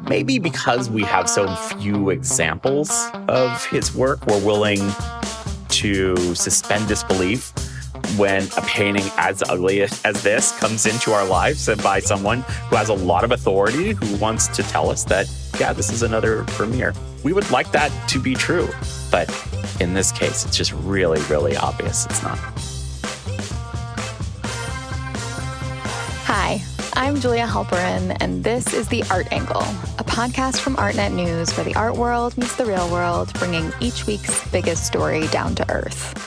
Maybe because we have so few examples of his work, we're willing to suspend disbelief when a painting as ugly as this comes into our lives and by someone who has a lot of authority, who wants to tell us that, yeah, this is another Vermeer. We would like that to be true. But in this case, it's just really, really obvious it's not. Hi, I'm Julia Halperin, and this is The Art Angle, a podcast from Artnet News where the art world meets the real world, bringing each week's biggest story down to earth.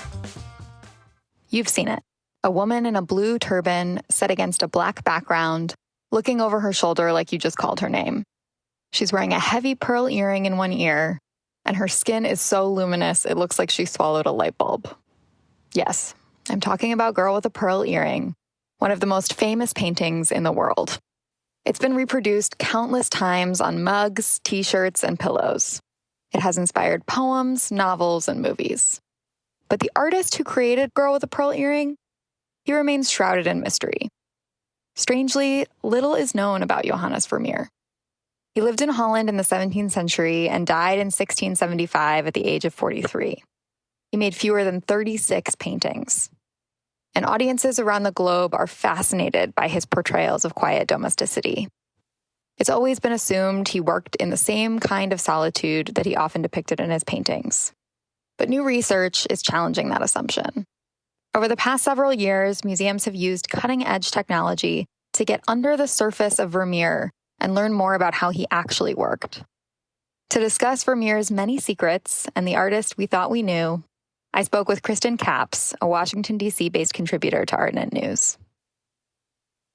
You've seen it. A woman in a blue turban set against a black background, looking over her shoulder like you just called her name. She's wearing a heavy pearl earring in one ear, and her skin is so luminous it looks like she swallowed a light bulb. Yes, I'm talking about Girl with a Pearl Earring, one of the most famous paintings in the world. It's been reproduced countless times on mugs, t-shirts, and pillows. It has inspired poems, novels, and movies. But the artist who created Girl with a Pearl Earring, he remains shrouded in mystery. Strangely, little is known about Johannes Vermeer. He lived in Holland in the 17th century and died in 1675 at the age of 43. He made fewer than 36 paintings. And audiences around the globe are fascinated by his portrayals of quiet domesticity. It's always been assumed he worked in the same kind of solitude that he often depicted in his paintings. But new research is challenging that assumption. Over the past several years, museums have used cutting-edge technology to get under the surface of Vermeer and learn more about how he actually worked. To discuss Vermeer's many secrets and the artist we thought we knew, I spoke with Kristen Capps, a Washington, D.C.-based contributor to Artnet News.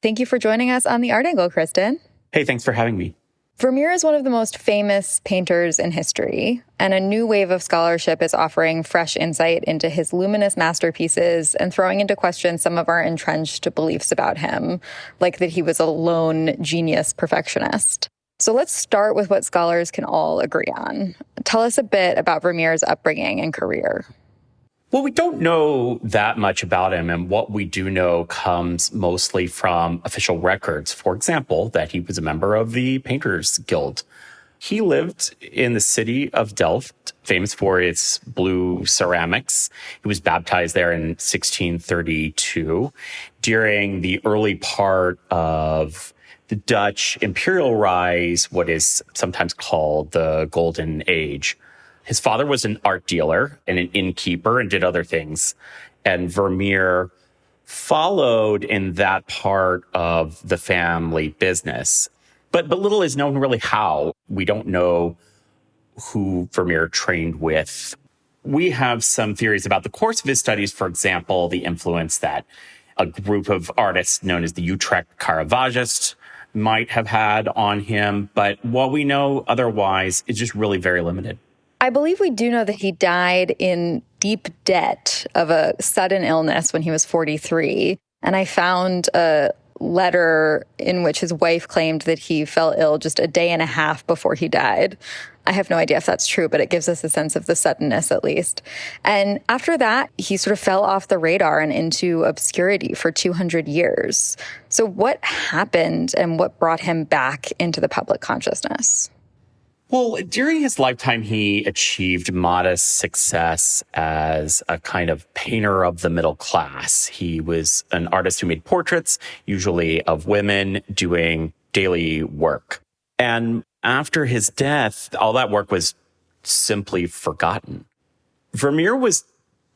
Thank you for joining us on The Art Angle, Kristen. Hey, thanks for having me. Vermeer is one of the most famous painters in history, and a new wave of scholarship is offering fresh insight into his luminous masterpieces and throwing into question some of our entrenched beliefs about him, like that he was a lone genius perfectionist. So let's start with what scholars can all agree on. Tell us a bit about Vermeer's upbringing and career. Well, we don't know that much about him, and what we do know comes mostly from official records. For example, that he was a member of the Painters Guild. He lived in the city of Delft, famous for its blue ceramics. He was baptized there in 1632 during the early part of the Dutch imperial rise, what is sometimes called the Golden Age. His father was an art dealer and an innkeeper and did other things. And Vermeer followed in that part of the family business. But little is known really how. We don't know who Vermeer trained with. We have some theories about the course of his studies, for example, the influence that a group of artists known as the Utrecht Caravaggist might have had on him. But what we know otherwise is just really very limited. I believe we do know that he died in deep debt of a sudden illness when he was 43. And I found a letter in which his wife claimed that he fell ill just a day and a half before he died. I have no idea if that's true, but it gives us a sense of the suddenness at least. And after that, he sort of fell off the radar and into obscurity for 200 years. So what happened and what brought him back into the public consciousness? Well, during his lifetime, he achieved modest success as a kind of painter of the middle class. He was an artist who made portraits, usually of women, doing daily work. And after his death, all that work was simply forgotten. Vermeer was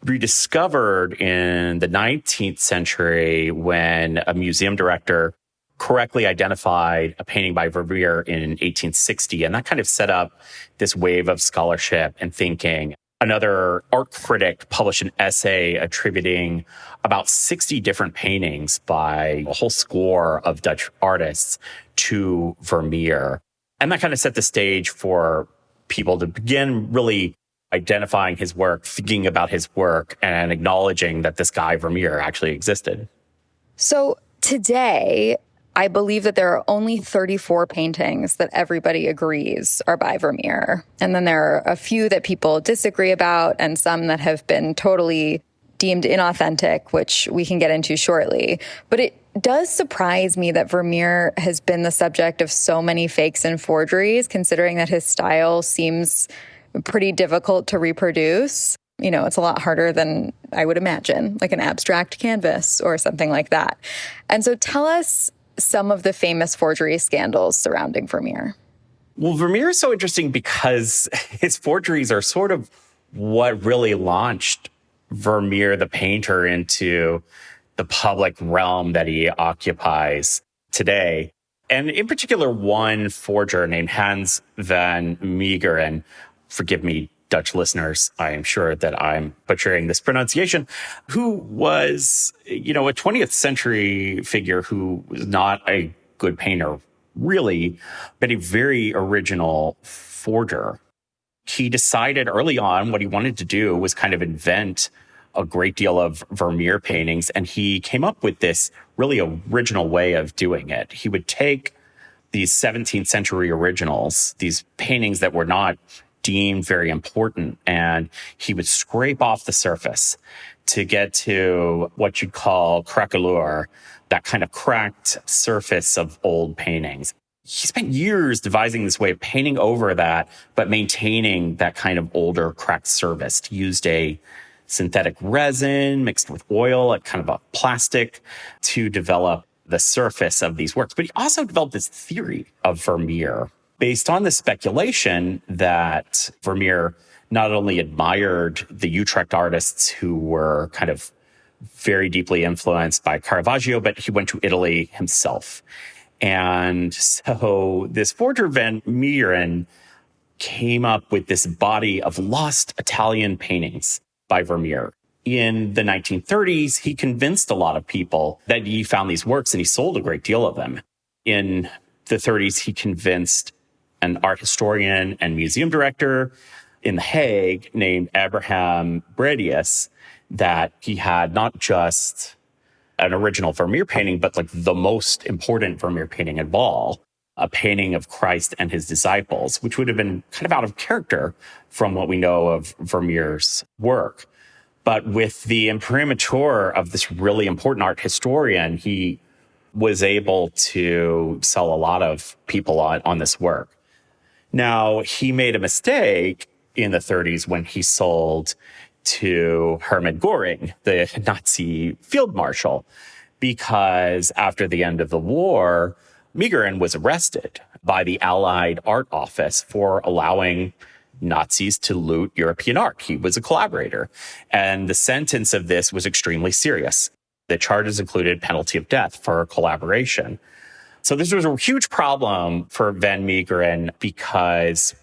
rediscovered in the 19th century when a museum director correctly identified a painting by Vermeer in 1860. And that kind of set up this wave of scholarship and thinking. Another art critic published an essay attributing about 60 different paintings by a whole score of Dutch artists to Vermeer. And that kind of set the stage for people to begin really identifying his work, thinking about his work, and acknowledging that this guy Vermeer actually existed. So today, I believe that there are only 34 paintings that everybody agrees are by Vermeer. And then there are a few that people disagree about and some that have been totally deemed inauthentic, which we can get into shortly. But it does surprise me that Vermeer has been the subject of so many fakes and forgeries, considering that his style seems pretty difficult to reproduce. It's a lot harder than I would imagine, like an abstract canvas or something like that. And so tell us some of the famous forgery scandals surrounding Vermeer. Well, Vermeer is so interesting because his forgeries are sort of what really launched Vermeer, the painter, into the public realm that he occupies today. And in particular, one forger named Hans van Meegeren, forgive me, Dutch listeners, I am sure that I'm butchering this pronunciation, who was, a 20th century figure who was not a good painter, really, but a very original forger. He decided early on what he wanted to do was kind of invent a great deal of Vermeer paintings, and he came up with this really original way of doing it. He would take these 17th century originals, these paintings that were not deemed very important, and he would scrape off the surface to get to what you'd call craquelure, that kind of cracked surface of old paintings. He spent years devising this way of painting over that, but maintaining that kind of older cracked surface. He used a synthetic resin mixed with oil, a kind of a plastic, to develop the surface of these works. But he also developed this theory of Vermeer based on the speculation that Vermeer not only admired the Utrecht artists who were kind of very deeply influenced by Caravaggio, but he went to Italy himself. And so this forger Van Meegeren came up with this body of lost Italian paintings by Vermeer. In the 1930s, he convinced a lot of people that he found these works, and he sold a great deal of them. In the 30s, he convinced an art historian and museum director in The Hague named Abraham Bredius that he had not just an original Vermeer painting, but like the most important Vermeer painting of all, a painting of Christ and his disciples, which would have been kind of out of character from what we know of Vermeer's work. But with the imprimatur of this really important art historian, he was able to sell a lot of people on this work. Now, he made a mistake in the 30s when he sold to Hermann Göring, the Nazi field marshal, because after the end of the war, Meegeren was arrested by the Allied Art Office for allowing Nazis to loot European art. He was a collaborator. And the sentence of this was extremely serious. The charges included penalty of death for collaboration. So this was a huge problem for Van Meegeren because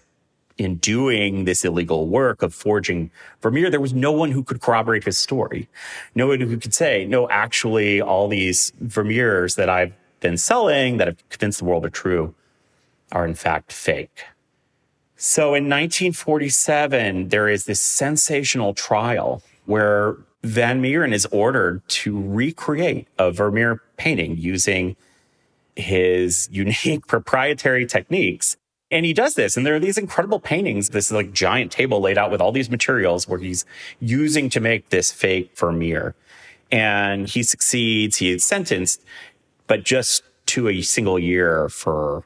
in doing this illegal work of forging Vermeer, there was no one who could corroborate his story. No one who could say, no, actually, all these Vermeers that I've been selling, that have convinced the world are true, are in fact fake. So in 1947, there is this sensational trial where Van Meegeren is ordered to recreate a Vermeer painting using his unique proprietary techniques. And he does this, and there are these incredible paintings, this like giant table laid out with all these materials where he's using to make this fake Vermeer. And he succeeds, he is sentenced, but just to a single year for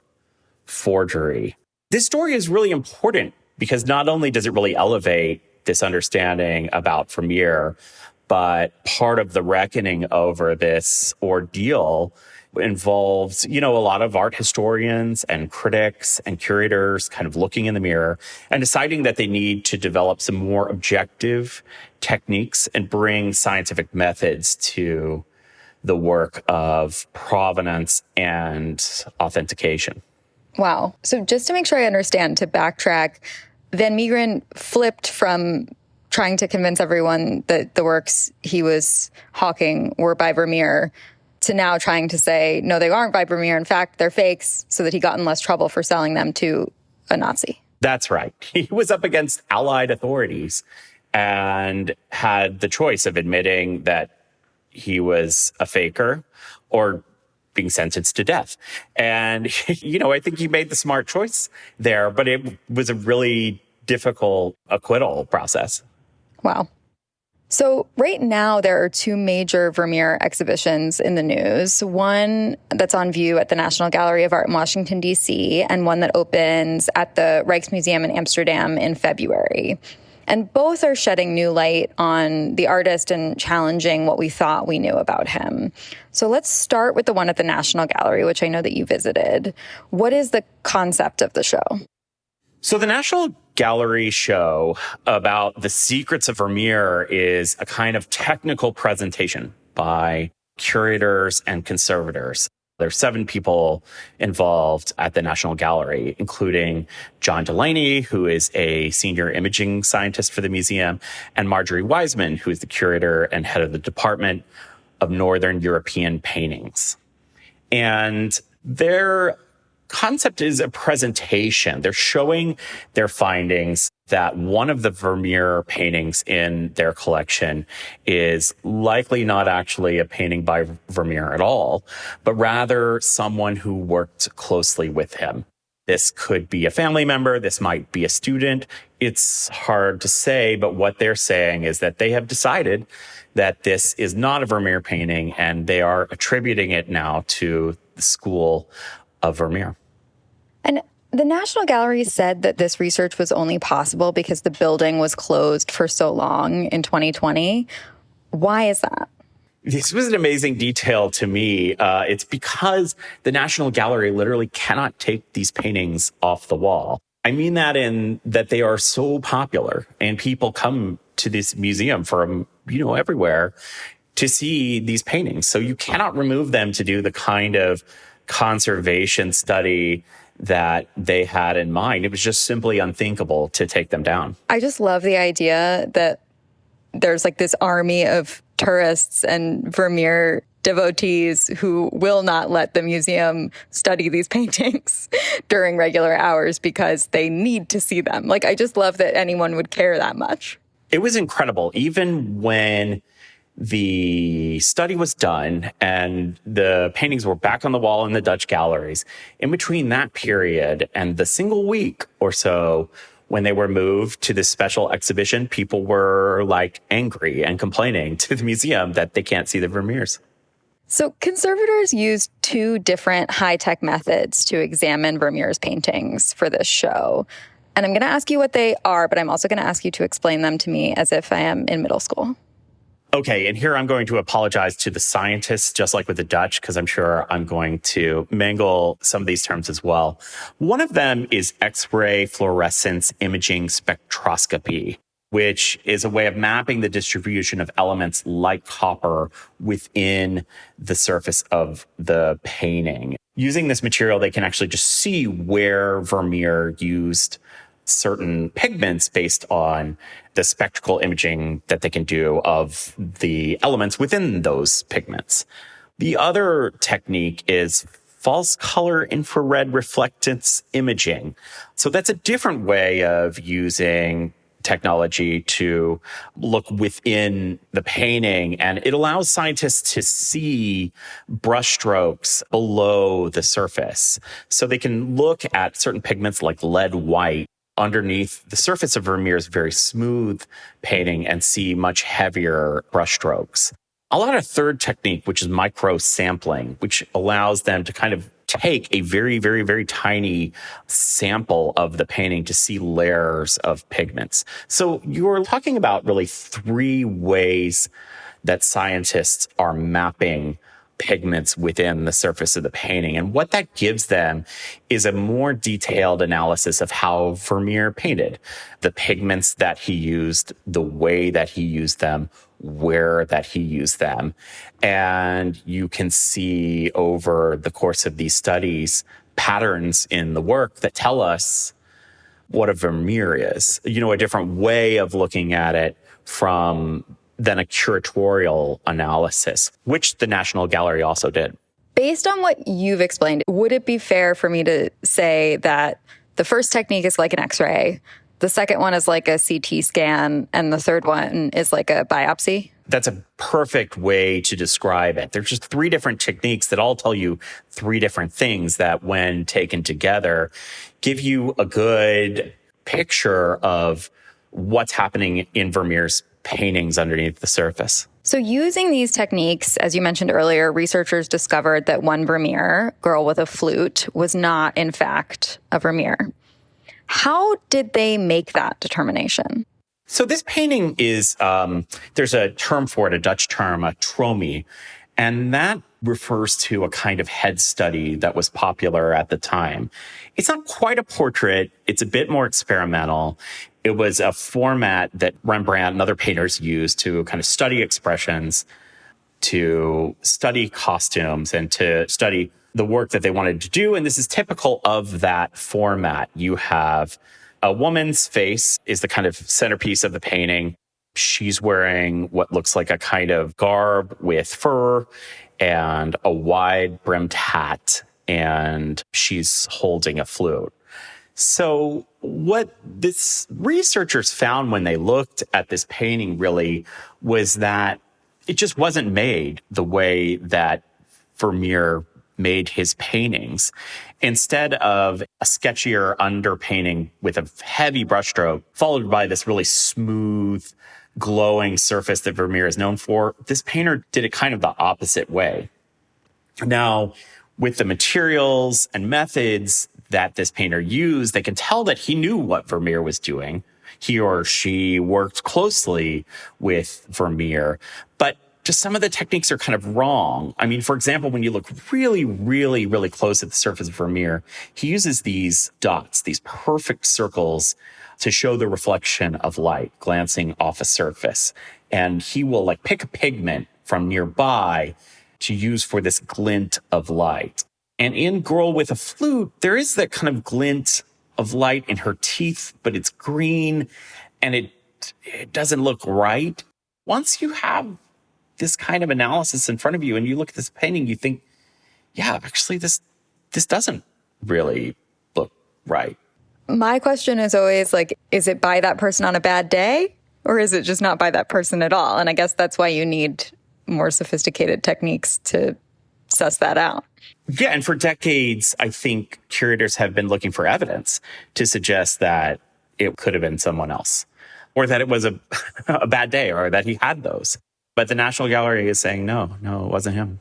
forgery. This story is really important because not only does it really elevate this understanding about Vermeer, but part of the reckoning over this ordeal involves, a lot of art historians and critics and curators kind of looking in the mirror and deciding that they need to develop some more objective techniques and bring scientific methods to the work of provenance and authentication. Wow. So just to make sure I understand, to backtrack, Van Meegeren flipped from trying to convince everyone that the works he was hawking were by Vermeer to now trying to say, no, they aren't by Vermeer. In fact, they're fakes, so that he got in less trouble for selling them to a Nazi. That's right. He was up against Allied authorities and had the choice of admitting that he was a faker or being sentenced to death. And, I think he made the smart choice there, but it was a really difficult acquittal process. Wow. So right now, there are two major Vermeer exhibitions in the news. One that's on view at the National Gallery of Art in Washington, D.C., and one that opens at the Rijksmuseum in Amsterdam in February. And both are shedding new light on the artist and challenging what we thought we knew about him. So let's start with the one at the National Gallery, which I know that you visited. What is the concept of the show? So the National Gallery show about the secrets of Vermeer is a kind of technical presentation by curators and conservators. There are 7 people involved at the National Gallery, including John Delaney, who is a senior imaging scientist for the museum, and Marjorie Wiseman, who is the curator and head of the Department of Northern European Paintings. And their concept is a presentation. They're showing their findings that one of the Vermeer paintings in their collection is likely not actually a painting by Vermeer at all, but rather someone who worked closely with him. This could be a family member. This might be a student. It's hard to say, but what they're saying is that they have decided that this is not a Vermeer painting, and they are attributing it now to the school of Vermeer. And the National Gallery said that this research was only possible because the building was closed for so long in 2020. Why is that? This was an amazing detail to me. It's because the National Gallery literally cannot take these paintings off the wall. I mean that in that they are so popular, and people come to this museum from, everywhere to see these paintings. So you cannot remove them to do the kind of conservation study that they had in mind. It was just simply unthinkable to take them down. I just love the idea that there's like this army of tourists and Vermeer devotees who will not let the museum study these paintings during regular hours because they need to see them. Like, I just love that anyone would care that much. It was incredible. Even when the study was done and the paintings were back on the wall in the Dutch galleries, in between that period and the single week or so when they were moved to this special exhibition, people were angry and complaining to the museum that they can't see the Vermeers. So conservators used 2 different high-tech methods to examine Vermeer's paintings for this show. And I'm going to ask you what they are, but I'm also going to ask you to explain them to me as if I am in middle school. Okay, and here I'm going to apologize to the scientists, just like with the Dutch, because I'm sure I'm going to mangle some of these terms as well. One of them is X-ray fluorescence imaging spectroscopy, which is a way of mapping the distribution of elements like copper within the surface of the painting. Using this material, they can actually just see where Vermeer used certain pigments based on the spectral imaging that they can do of the elements within those pigments. The other technique is false color infrared reflectance imaging. So that's a different way of using technology to look within the painting, and it allows scientists to see brushstrokes below the surface. So they can look at certain pigments like lead white underneath the surface of Vermeer's very smooth painting and see much heavier brushstrokes. A lot of third technique, which is micro sampling, which allows them to kind of take a very, very, very tiny sample of the painting to see layers of pigments. So you're talking about really 3 ways that scientists are mapping pigments within the surface of the painting. And what that gives them is a more detailed analysis of how Vermeer painted, the pigments that he used, the way that he used them, where that he used them. And you can see over the course of these studies patterns in the work that tell us what a Vermeer is, a different way of looking at it than a curatorial analysis, which the National Gallery also did. Based on what you've explained, would it be fair for me to say that the first technique is like an X-ray, the second one is like a CT scan, and the third one is like a biopsy? That's a perfect way to describe it. There's just 3 different techniques that all tell you 3 different things that, when taken together, give you a good picture of what's happening in Vermeer's paintings underneath the surface. So using these techniques, as you mentioned earlier, researchers discovered that one Vermeer, Girl with a Flute, was not, in fact, a Vermeer. How did they make that determination? So this painting is, there's a term for it, a Dutch term, a tromie, and that refers to a kind of head study that was popular at the time. It's not quite a portrait. It's a bit more experimental. It was a format that Rembrandt and other painters used to kind of study expressions, to study costumes, and to study the work that they wanted to do. And this is typical of that format. You have a woman's face is the kind of centerpiece of the painting. She's wearing what looks like a kind of garb with fur and a wide brimmed hat, and she's holding a flute. So what this researchers found when they looked at this painting really was that it just wasn't made the way that Vermeer made his paintings. Instead of a sketchier underpainting with a heavy brushstroke, followed by this really smooth, glowing surface that Vermeer is known for, this painter did it kind of the opposite way. Now, with the materials and methods that this painter used, they can tell that he knew what Vermeer was doing. He or she worked closely with Vermeer, but just some of the techniques are kind of wrong. I mean, for example, when you look really, really, really close at the surface of Vermeer, he uses these dots, these perfect circles to show the reflection of light glancing off a surface. And he will like pick a pigment from nearby to use for this glint of light. And in Girl with a Flute, there is that kind of glint of light in her teeth, but it's green and it doesn't look right. Once you have this kind of analysis in front of you and you look at this painting, you think, yeah, actually this doesn't really look right. My question is always like, is it by that person on a bad day or is it just not by that person at all? And I guess that's why you need more sophisticated techniques to suss that out. Yeah, and for decades, I think curators have been looking for evidence to suggest that it could have been someone else, or that it was a bad day, or that he had those. But the National Gallery is saying, no, it wasn't him.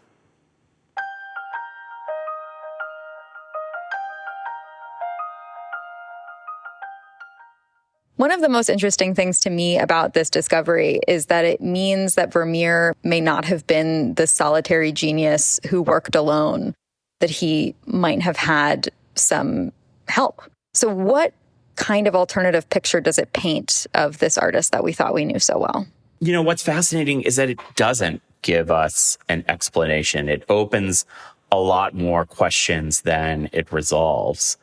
One of the most interesting things to me about this discovery is that it means that Vermeer may not have been the solitary genius who worked alone, that he might have had some help. So what kind of alternative picture does it paint of this artist that we thought we knew so well? You know, what's fascinating is that it doesn't give us an explanation. It opens a lot more questions than it resolves.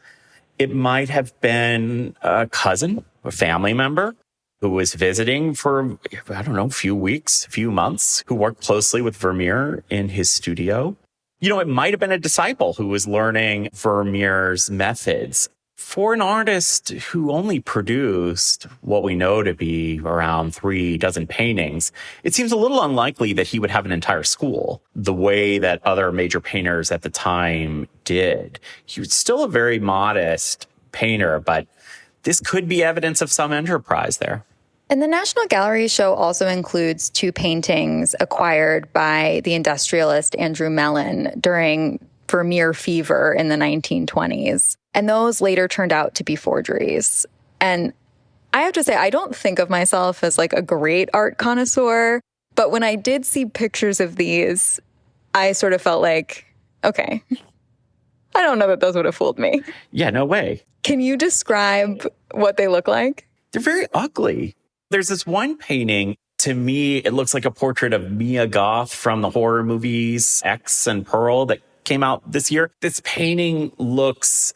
It might have been a cousin, a family member who was visiting for, I don't know, a few weeks, a few months, who worked closely with Vermeer in his studio. You know, it might have been a disciple who was learning Vermeer's methods. For an artist who only produced what we know to be around 3 dozen paintings, it seems a little unlikely that he would have an entire school the way that other major painters at the time did. He was still a very modest painter, but this could be evidence of some enterprise there. And the National Gallery show also includes 2 paintings acquired by the industrialist Andrew Mellon during Vermeer fever in the 1920s. And those later turned out to be forgeries. And I have to say, I don't think of myself as like a great art connoisseur, but when I did see pictures of these, I sort of felt like, okay, I don't know that those would have fooled me. Yeah, no way. Can you describe what they look like? They're very ugly. There's this one painting. To me, it looks like a portrait of Mia Goth from the horror movies X and Pearl that came out this year. This painting looks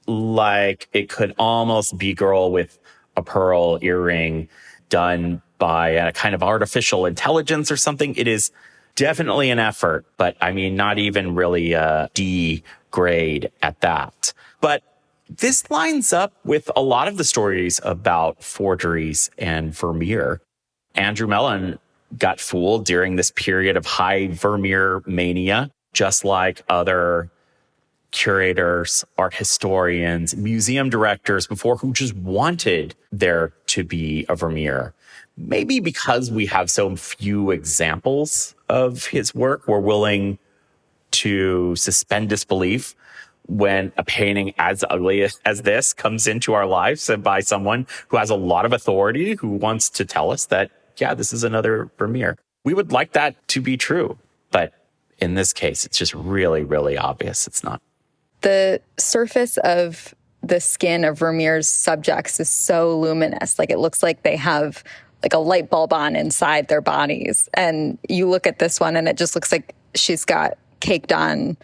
like it could almost be Girl with a Pearl earring done by a kind of artificial intelligence or something. It is definitely an effort, but I mean, not even really a D grade at that. But this lines up with a lot of the stories about forgeries and Vermeer. Andrew Mellon got fooled during this period of high Vermeer mania, just like other curators, art historians, museum directors before, who just wanted there to be a Vermeer. maybe because we have so few examples of his work, we're willing to suspend disbelief when a painting as ugly as this comes into our lives by someone who has a lot of authority, who wants to tell us that, yeah, this is another Vermeer. We would like that to be true. But in this case, it's just really, really obvious it's not. The surface of the skin of Vermeer's subjects is so luminous. Like, it looks like they have like a light bulb on inside their bodies. And you look at this one and it just looks like she's got caked on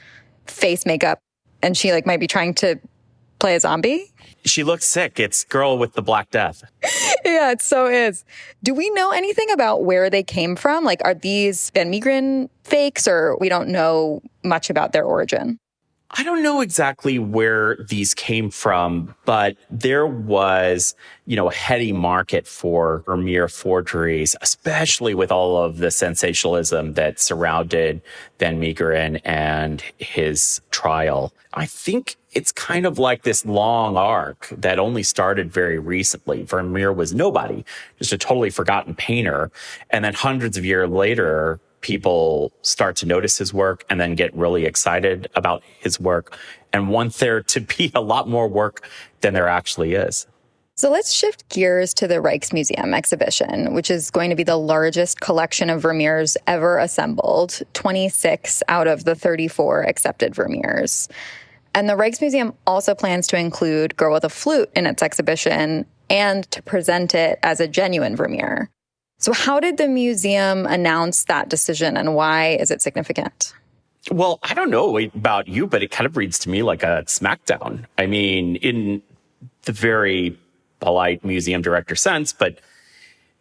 face makeup and she like might be trying to play a zombie. She looks sick. It's Girl with the Black Death. Yeah, it so is. Do we know anything about where they came from? Like, are these Van Meegeren fakes, or we don't know much about their origin? I don't know exactly where these came from, but there was, a heady market for Vermeer forgeries, especially with all of the sensationalism that surrounded Van Meegeren and his trial. I think it's kind of like this long arc that only started very recently. Vermeer was nobody, just a totally forgotten painter. And then hundreds of years later, people start to notice his work and then get really excited about his work and want there to be a lot more work than there actually is. So let's shift gears to the Rijksmuseum exhibition, which is going to be the largest collection of Vermeers ever assembled, 26 out of the 34 accepted Vermeers. And the Rijksmuseum also plans to include Girl with a Flute in its exhibition and to present it as a genuine Vermeer. So how did the museum announce that decision, and why is it significant? Well, I don't know about you, but it kind of reads to me like a smackdown. I mean, in the very polite museum director sense, but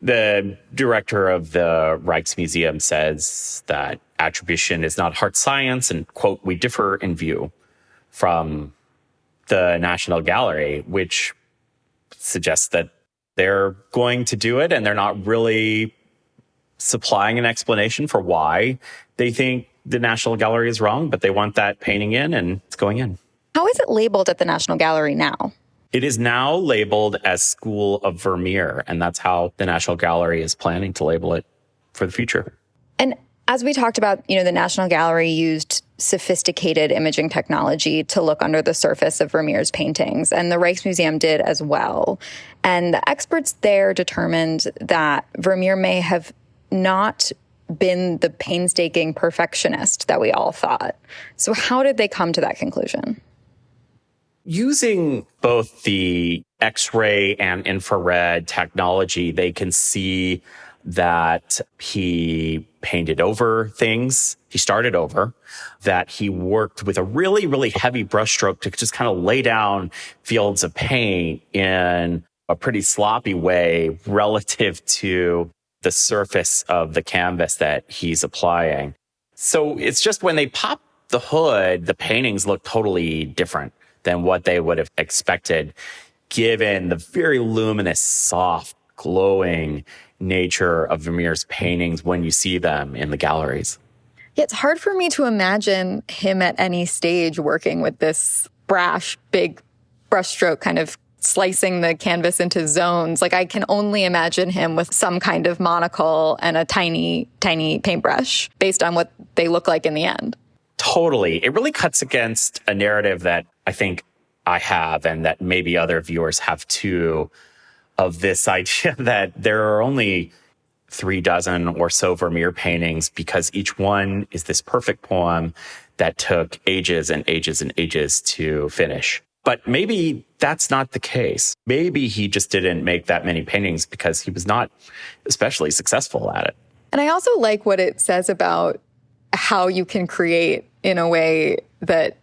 the director of the Rijksmuseum says that attribution is not hard science and, quote, we differ in view from the National Gallery, which suggests that they're going to do it and they're not really supplying an explanation for why they think the National Gallery is wrong, but they want that painting in and it's going in. How is it labeled at the National Gallery now? It is now labeled as School of Vermeer, and that's how the National Gallery is planning to label it for the future. And as we talked about, the National Gallery used sophisticated imaging technology to look under the surface of Vermeer's paintings, and the Rijksmuseum did as well. And the experts there determined that Vermeer may have not been the painstaking perfectionist that we all thought. So how did they come to that conclusion? Using both the X-ray and infrared technology, they can see that he painted over things. He started over, that he worked with a really, really heavy brushstroke to just kind of lay down fields of paint in a pretty sloppy way relative to the surface of the canvas that he's applying. So it's just when they pop the hood, the paintings look totally different than what they would have expected, given the very luminous, soft, glowing nature of Vermeer's paintings when you see them in the galleries. Yeah, it's hard for me to imagine him at any stage working with this brash, big brushstroke, kind of slicing the canvas into zones. Like, I can only imagine him with some kind of monocle and a tiny, tiny paintbrush based on what they look like in the end. Totally. It really cuts against a narrative that I think I have, and that maybe other viewers have too, of this idea that there are only 36 or so Vermeer paintings because each one is this perfect poem that took ages and ages and ages to finish. But maybe that's not the case. Maybe he just didn't make that many paintings because he was not especially successful at it. And I also like what it says about how you can create in a way that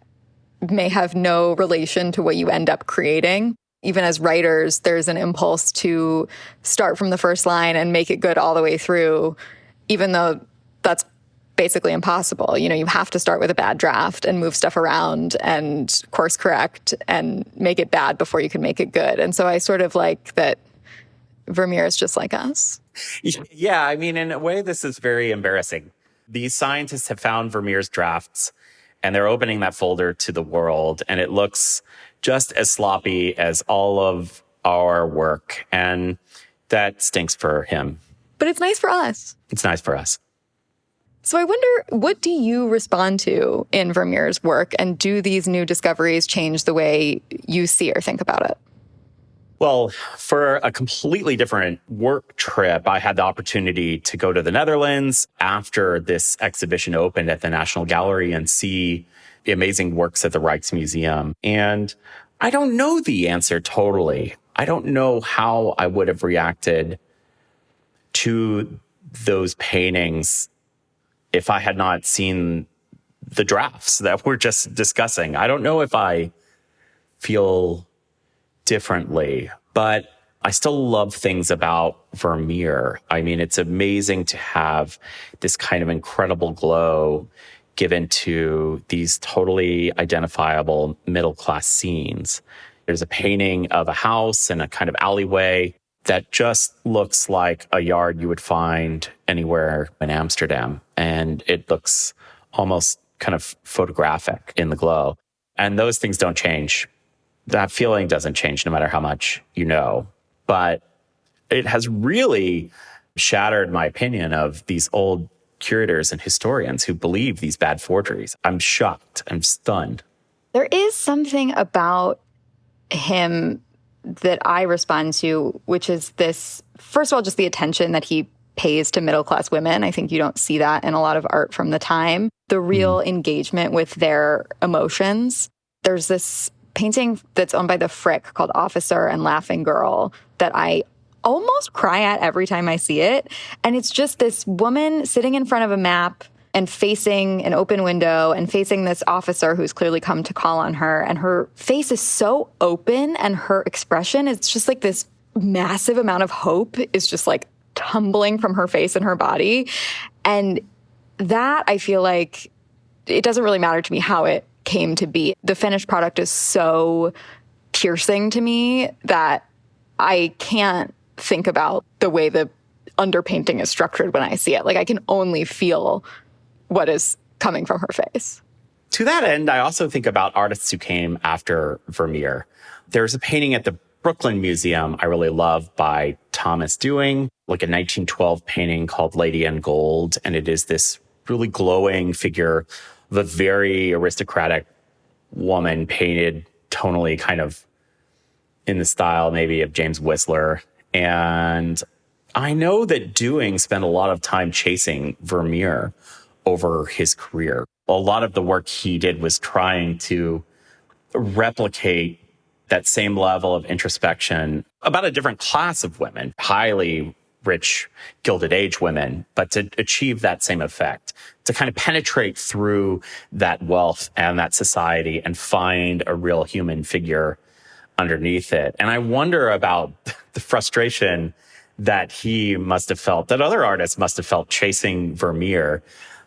may have no relation to what you end up creating. Even as writers, there's an impulse to start from the first line and make it good all the way through, even though that's basically impossible. You have to start with a bad draft and move stuff around and course correct and make it bad before you can make it good. And so I sort of like that Vermeer is just like us. Yeah, I mean, in a way, this is very embarrassing. These scientists have found Vermeer's drafts and they're opening that folder to the world, and it looks just as sloppy as all of our work. And that stinks for him. But it's nice for us. It's nice for us. So I wonder, what do you respond to in Vermeer's work? And do these new discoveries change the way you see or think about it? Well, for a completely different work trip, I had the opportunity to go to the Netherlands after this exhibition opened at the National Gallery and see the amazing works at the Rijksmuseum. And I don't know the answer totally. I don't know how I would have reacted to those paintings if I had not seen the drafts that we're just discussing. I don't know if I feel differently, but I still love things about Vermeer. I mean, it's amazing to have this kind of incredible glow given to these totally identifiable middle-class scenes. There's a painting of a house in a kind of alleyway that just looks like a yard you would find anywhere in Amsterdam. And it looks almost kind of photographic in the glow. And those things don't change. That feeling doesn't change no matter how much you know. But it has really shattered my opinion of these old curators and historians who believe these bad forgeries. I'm shocked. I'm stunned. There is something about him that I respond to, which is this, first of all, just the attention that he pays to middle-class women. I think you don't see that in a lot of art from the time. The real engagement with their emotions. There's this painting that's owned by the Frick called Officer and Laughing Girl that I almost cry at every time I see it. And it's just this woman sitting in front of a map and facing an open window and facing this officer who's clearly come to call on her. And her face is so open and her expression, it's just like this massive amount of hope is just like tumbling from her face and her body. And that, I feel like, it doesn't really matter to me how it came to be. The finished product is so piercing to me that I can't think about the way the underpainting is structured when I see it. Like, I can only feel what is coming from her face. To that end, I also think about artists who came after Vermeer. There's a painting at the Brooklyn Museum I really love by Thomas Dewing, like a 1912 painting called Lady in Gold. And it is this really glowing figure of a very aristocratic woman painted tonally kind of in the style maybe of James Whistler. And I know that Dewing spent a lot of time chasing Vermeer over his career. A lot of the work he did was trying to replicate that same level of introspection about a different class of women, highly rich, Gilded Age women, but to achieve that same effect, to kind of penetrate through that wealth and that society and find a real human figure underneath it. And I wonder about the frustration that he must have felt, that other artists must have felt chasing Vermeer.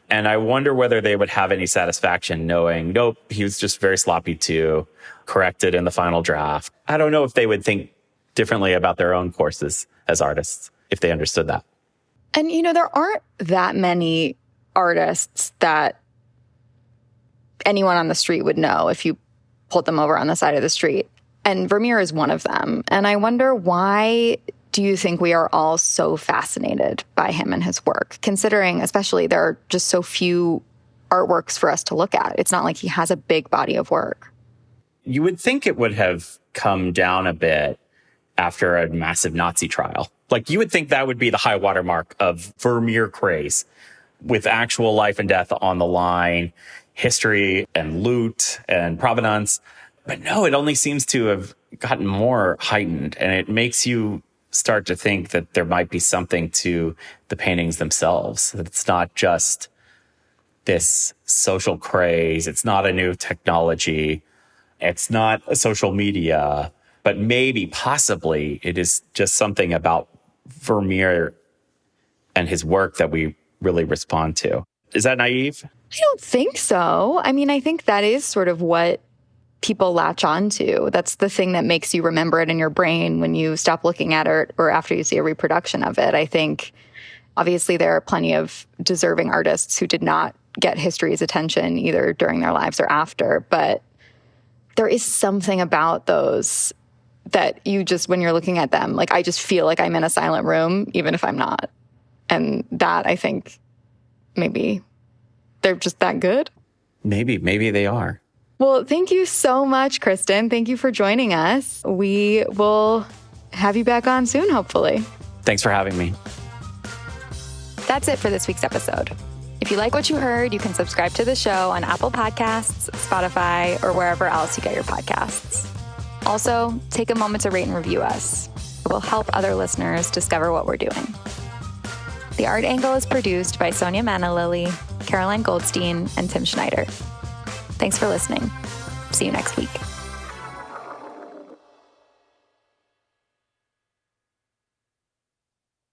And I wonder whether they would have any satisfaction knowing, nope, he was just very sloppy to correct it in the final draft. I don't know if they would think differently about their own courses as artists if they understood that. And, you know, there aren't that many artists that anyone on the street would know if you pulled them over on the side of the street. And Vermeer is one of them. And I wonder, why do you think we are all so fascinated by him and his work, considering especially there are just so few artworks for us to look at? It's not like he has a big body of work. You would think it would have come down a bit after a massive Nazi trial. Like, you would think that would be the high watermark of Vermeer craze, with actual life and death on the line, history and loot and provenance. But no, it only seems to have gotten more heightened, and it makes you start to think that there might be something to the paintings themselves, that it's not just this social craze, it's not a new technology, it's not a social media, but maybe, possibly, it is just something about Vermeer and his work that we really respond to. Is that naive? I don't think so. I mean, I think that is sort of what people latch on to. That's the thing that makes you remember it in your brain when you stop looking at it or after you see a reproduction of it. I think, obviously, there are plenty of deserving artists who did not get history's attention either during their lives or after, but there is something about those that you just, when you're looking at them, like I just feel like I'm in a silent room, even if I'm not. And that, I think, maybe they're just that good. Maybe they are. Well, thank you so much, Kristen. Thank you for joining us. We will have you back on soon, hopefully. Thanks for having me. That's it for this week's episode. If you like what you heard, you can subscribe to the show on Apple Podcasts, Spotify, or wherever else you get your podcasts. Also, take a moment to rate and review us. It will help other listeners discover what we're doing. The Art Angle is produced by Sonia Manalili, Caroline Goldstein, and Tim Schneider. Thanks for listening. See you next week.